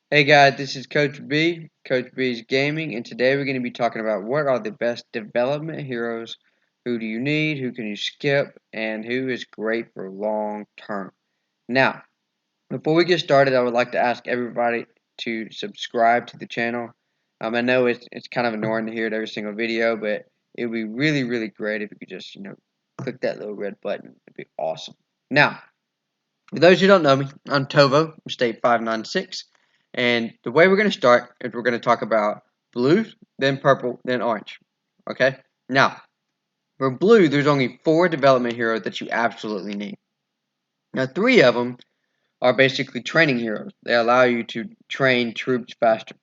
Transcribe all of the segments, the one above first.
Hey guys, this is Coach B, Coach B's Gaming, and today we're going to be talking about what are the best development heroes, who do you need, who can you skip, and who is great for long term. Now, before we get started, I would like to ask everybody to subscribe to the channel. I know it's kind of annoying to hear it every single video, but it would be really great if you could just click that little red button. It'd be awesome. Now, for those who don't know me, I'm Tovo, State 596, and the way we're going to start is we're going to talk about blue, then purple, then orange. Okay? Now, for blue, there's only 4 development heroes that you absolutely need. Now, 3 of them are basically training heroes. They allow you to train troops faster.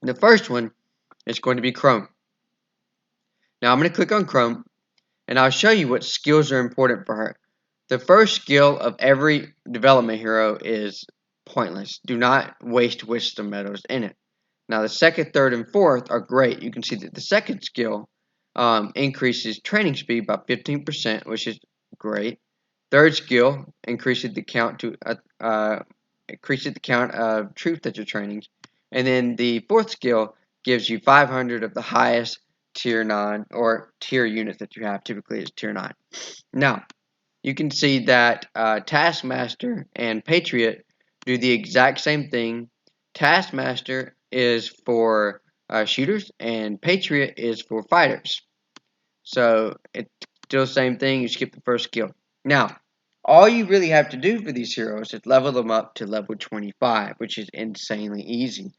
The first one is going to be Chrome. Now, I'm going to click on Chrome, and I'll show you what skills are important for her. The first skill of every development hero is pointless. Do not waste wisdom medals in it. Now the second, third, and fourth are great. You can see that the second skill increases training speed by 15%, which is great. Third skill increases the count of troops that you're training, and then the fourth skill gives you 500 of the highest tier 9 or tier units that you have. Typically, it's tier 9. Now you can see that Taskmaster and Patriot do the exact same thing. Taskmaster is for shooters, and Patriot is for fighters. So it's still the same thing. You skip the first skill. Now, all you really have to do for these heroes is level them up to level 25, which is insanely easy.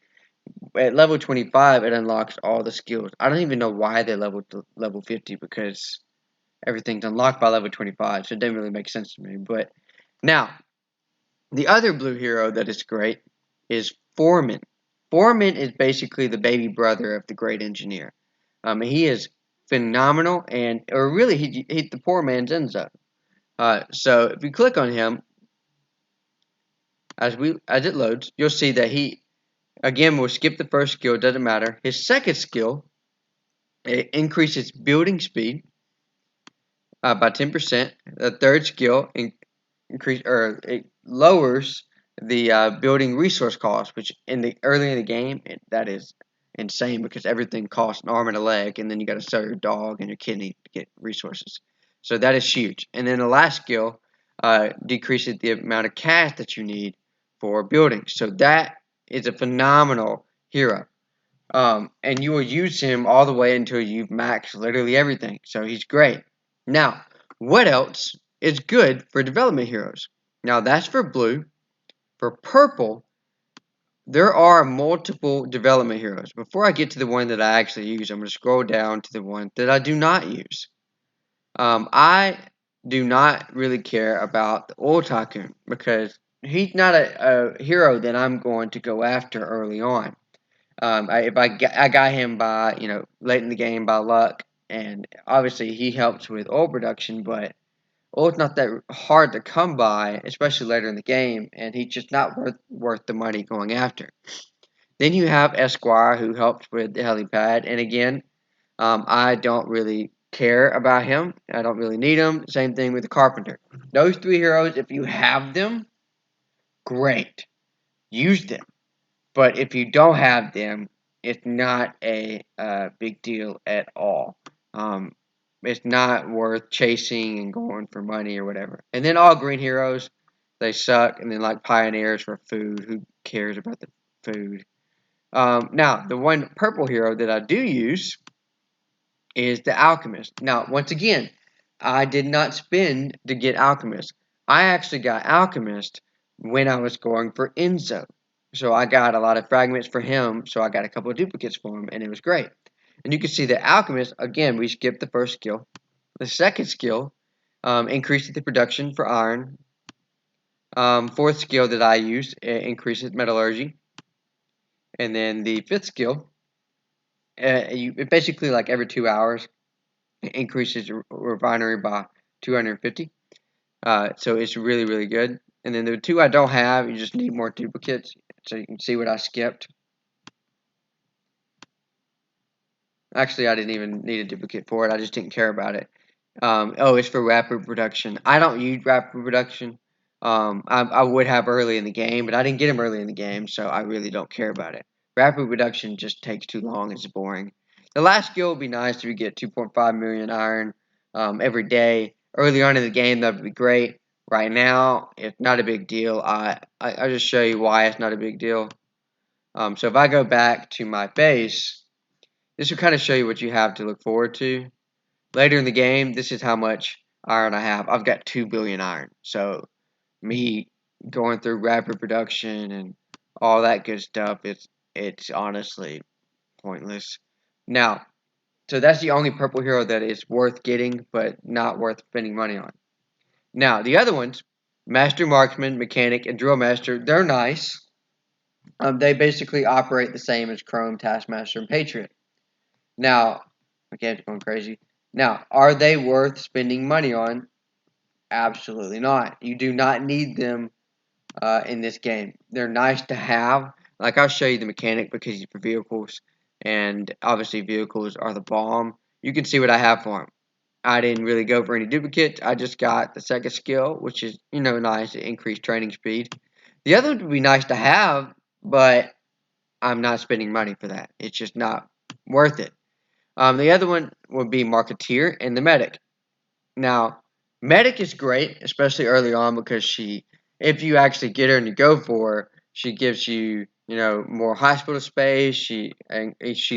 At level 25, it unlocks all the skills. I don't even know why they leveled to level 50 because everything's unlocked by level 25, so it didn't really make sense to me. But now, the other blue hero that is great is Foreman. Foreman is basically the baby brother of the great engineer. He is phenomenal, or really, he's the poor man's Enzo. So if you click on him, as it loads, you'll see that he again will skip the first skill. Doesn't matter. His second skill, it increases building speed by 10%. The third skill it lowers the building resource cost, which early in the game that is insane because everything costs an arm and a leg, and then you got to sell your dog and your kidney to get resources. So that is huge. And then the last skill decreases the amount of cash that you need for building. So that is a phenomenal hero. And you will use him all the way until you've maxed literally everything. So he's great. Now, what else is good for development heroes? Now, that's for blue. For purple, there are multiple development heroes. Before I get to the one that I actually use, I'm going to scroll down to the one that I do not use. I do not really care about the Oil Tycoon because he's not a hero that I'm going to go after early on. I got him by late in the game by luck, and obviously he helps with oil production, but oil's not that hard to come by, especially later in the game, and he's just not worth the money going after. Then you have Esquire, who helps with the helipad, and again, I don't really care about him. I don't really need him. Same thing with the Carpenter. Those 3 heroes, if you have them, great, use them. But if you don't have them, it's not a big deal at all. Um, it's not worth chasing and going for money or whatever. And then all green heroes, they suck. And then like pioneers for food, who cares about the food? Now, the one purple hero that I do use is the Alchemist. Now, once again, I did not spend to get Alchemist. I actually got Alchemist when I was going for Enzo. So I got a lot of fragments for him, so I got a couple of duplicates for him, and it was great. And you can see that Alchemist, again, we skipped the first skill. The second skill increases the production for iron. Fourth skill that I used increases metallurgy. And then the fifth skill, basically like every 2 hours, it increases refinery by 250. So it's really good. And then the 2 I don't have, you just need more duplicates. So you can see what I skipped. Actually, I didn't even need a duplicate for it. I just didn't care about it. Oh, it's for rapid production. I don't use rapid production. I would have early in the game, but I didn't get him early in the game, so I really don't care about it. Rapid reduction just takes too long. It's boring. The last skill would be nice if you get 2.5 million iron every day. Early on in the game, that would be great. Right now, it's not a big deal. I'll just show you why it's not a big deal. So if I go back to my base, this will kind of show you what you have to look forward to. Later in the game, this is how much iron I have. I've got 2 billion iron. So me going through rapid production and all that good stuff, it's honestly pointless. Now, so that's the only purple hero that is worth getting, but not worth spending money on. Now, the other ones, Master Marksman, Mechanic, and Drill Master, they're nice. They basically operate the same as Chrome, Taskmaster, and Patriot. Now, okay, it's going crazy. Now, are they worth spending money on? Absolutely not. You do not need them in this game. They're nice to have. Like, I'll show you the mechanic because he's for vehicles, and obviously vehicles are the bomb. You can see what I have for him. I didn't really go for any duplicates. I just got the second skill, which is, nice to increase training speed. The other would be nice to have, but I'm not spending money for that. It's just not worth it. The other one would be Marketeer and the Medic. Now, Medic is great, especially early on, because if you actually get her and you go for her, she gives you, more hospital space. She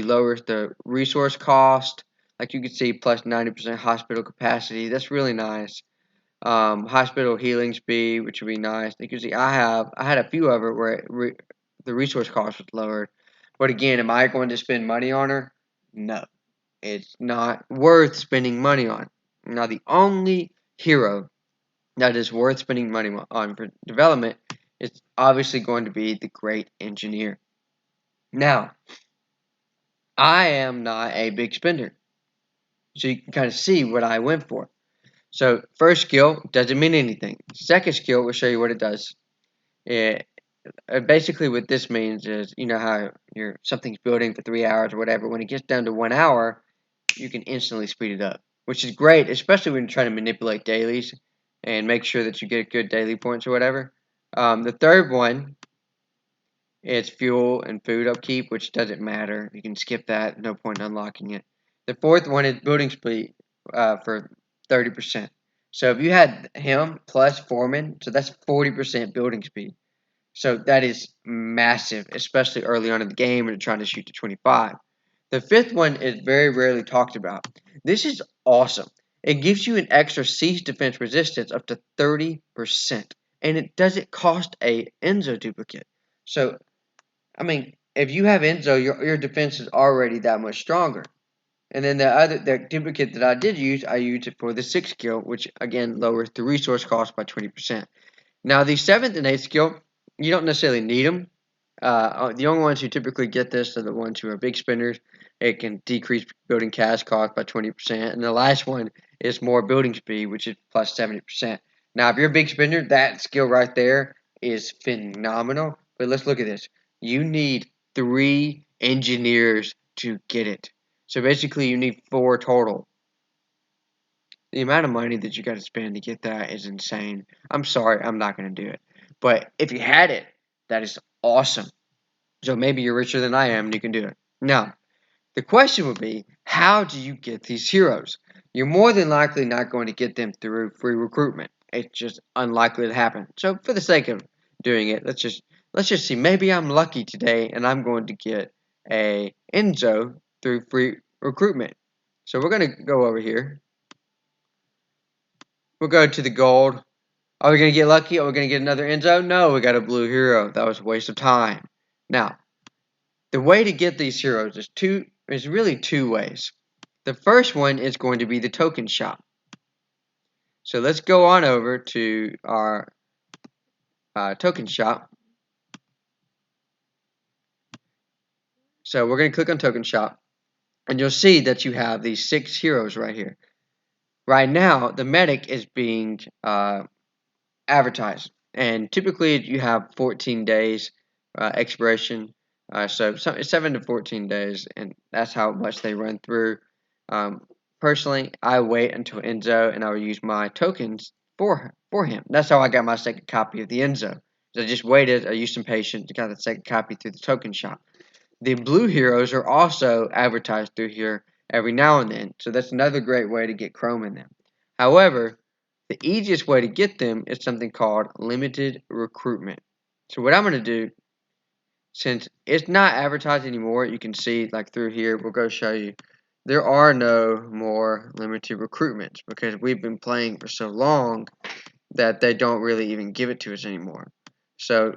lowers the resource cost. Like you can see, plus 90% hospital capacity. That's really nice. Hospital healing speed, which would be nice. You can see I had a few of her where the resource cost was lowered. But again, am I going to spend money on her? No, it's not worth spending money on. Now, the only hero that is worth spending money on for development is obviously going to be the Great Engineer. Now, I am not a big spender, so you can kind of see what I went for. So, first skill doesn't mean anything. Second skill will show you what it does. Basically, what this means is, how something's building for 3 hours or whatever. When it gets down to 1 hour, you can instantly speed it up, which is great, especially when you're trying to manipulate dailies and make sure that you get good daily points or whatever. The third one is fuel and food upkeep, which doesn't matter. You can skip that. No point in unlocking it. The fourth one is building speed for 30%. So if you had him plus Foreman, so that's 40% building speed. So that is massive, especially early on in the game when you're trying to shoot to 25. The fifth one is very rarely talked about. This is awesome. It gives you an extra siege defense resistance up to 30%, and it doesn't cost a Enzo duplicate. So, I mean, if you have Enzo, your defense is already that much stronger. And then the duplicate that I did use, I used it for the sixth skill, which again lowers the resource cost by 20%. Now, the seventh and eighth skill, you don't necessarily need them. The only ones who typically get this are the ones who are big spenders. It can decrease building cash cost by 20%. And the last one is more building speed, which is plus 70%. Now, if you're a big spender, that skill right there is phenomenal. But let's look at this. You need 3 engineers to get it. So basically, you need 4 total. The amount of money that you got to spend to get that is insane. I'm sorry, I'm not going to do it. But if you had it, that is awesome. So maybe you're richer than I am and you can do it. Now, the question would be, how do you get these heroes? You're more than likely not going to get them through free recruitment. It's just unlikely to happen. So for the sake of doing it, let's just see. Maybe I'm lucky today and I'm going to get a Enzo through free recruitment. So we're going to go over here. We'll go to the gold. Are we going to get lucky? Are we going to get another Enzo? No, we got a blue hero. That was a waste of time. Now, the way to get these heroes is really 2 ways. The first one is going to be the token shop. So let's go on over to our token shop. So we're going to click on token shop, and you'll see that you have these 6 heroes right here. Right now, the medic is being advertised, and typically you have 14 days expiration. So 7 to 14 days, and that's how much they run through. Personally, I wait until Enzo, and I will use my tokens for him. That's how I got my second copy of the Enzo. So I just waited, I used some patience, got the second copy through the token shop. The blue heroes are also advertised through here every now and then, so that's another great way to get Chrome in them. However, the easiest way to get them is something called limited recruitment. So what I'm going to do, since it's not advertised anymore, you can see like through here, we'll go show you, there are no more limited recruitments because we've been playing for so long that they don't really even give it to us anymore. So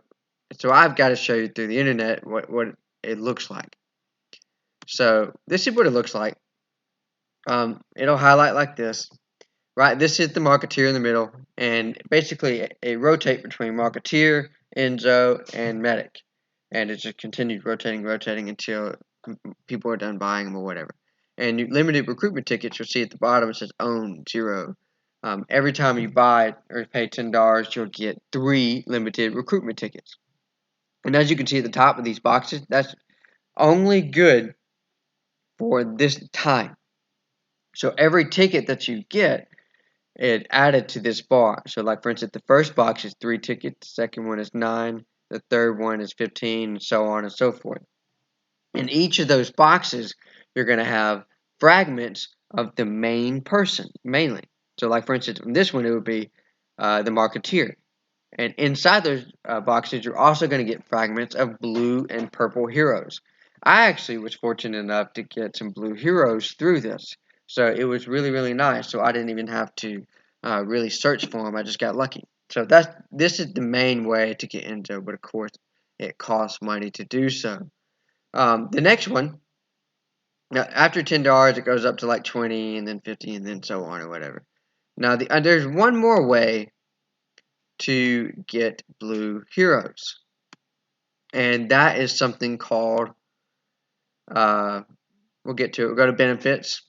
I've got to show you through the internet what it looks like. So this is what it looks like. It'll highlight like this. Right, this is the Marketeer in the middle, and basically it rotate between Marketeer, Enzo, and Medic. And it just continues rotating until people are done buying them or whatever. And limited recruitment tickets, you'll see at the bottom it says own 0. Every time you buy or pay $10, you'll get 3 limited recruitment tickets. And as you can see at the top of these boxes, that's only good for this time. So every ticket that you get, it added to this bar. So like for instance, the first box is 3 tickets, the second one is 9, the third one is 15, and so on and so forth. In each of those boxes, you're going to have fragments of the main person, mainly. So like for instance, in this one, it would be the Marketeer. And inside those boxes, you're also going to get fragments of blue and purple heroes. I actually was fortunate enough to get some blue heroes through this. So it was really, really nice. So I didn't even have to really search for them. I just got lucky. So this is the main way to get into, but of course, it costs money to do so. The next one, now after $10, it goes up to like 20, and then 50, and then so on or whatever. Now there's one more way to get blue heroes, and that is something called we'll get to it. We'll go to benefits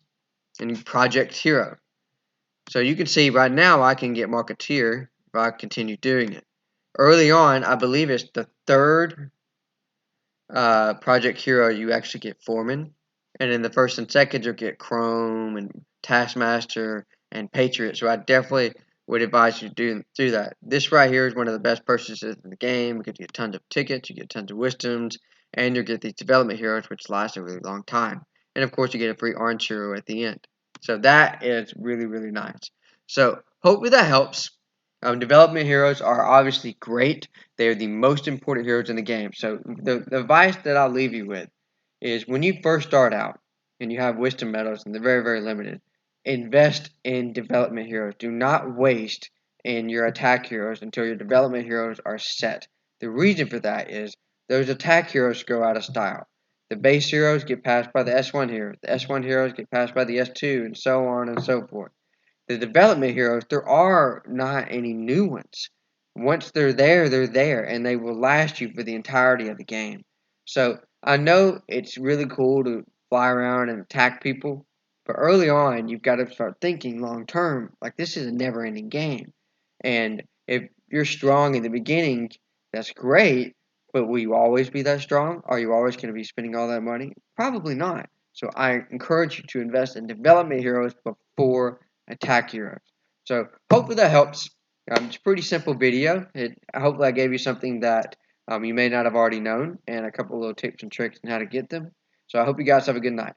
and project hero. So you can see right now I can get Marketeer if I continue doing it. Early on, I believe it's the third project hero you actually get Foreman, and in the first and second you'll get Chrome and Taskmaster and Patriot. So I definitely would advise you to do that. This right here is one of the best purchases in the game because you get tons of tickets, you get tons of wisdoms, and you get these development heroes which last a really long time. And of course you get a free orange hero at the end. So that is really, really nice. So hopefully that helps. Development heroes are obviously great. They are the most important heroes in the game. So the advice that I'll leave you with is when you first start out and you have wisdom medals and they're very, very limited, invest in development heroes. Do not waste in your attack heroes until your development heroes are set. The reason for that is those attack heroes go out of style. The base heroes get passed by the S1 heroes. The S1 heroes get passed by the S2, and so on and so forth. The development heroes, there are not any new ones. Once they're there, and they will last you for the entirety of the game. So I know it's really cool to fly around and attack people, but early on, you've got to start thinking long term. Like this is a never-ending game, and if you're strong in the beginning, that's great. But will you always be that strong? Are you always going to be spending all that money? Probably not. So I encourage you to invest in development heroes before attack heroes. So hopefully that helps. It's a pretty simple video. Hopefully I gave you something that you may not have already known and a couple little tips and tricks on how to get them. So I hope you guys have a good night.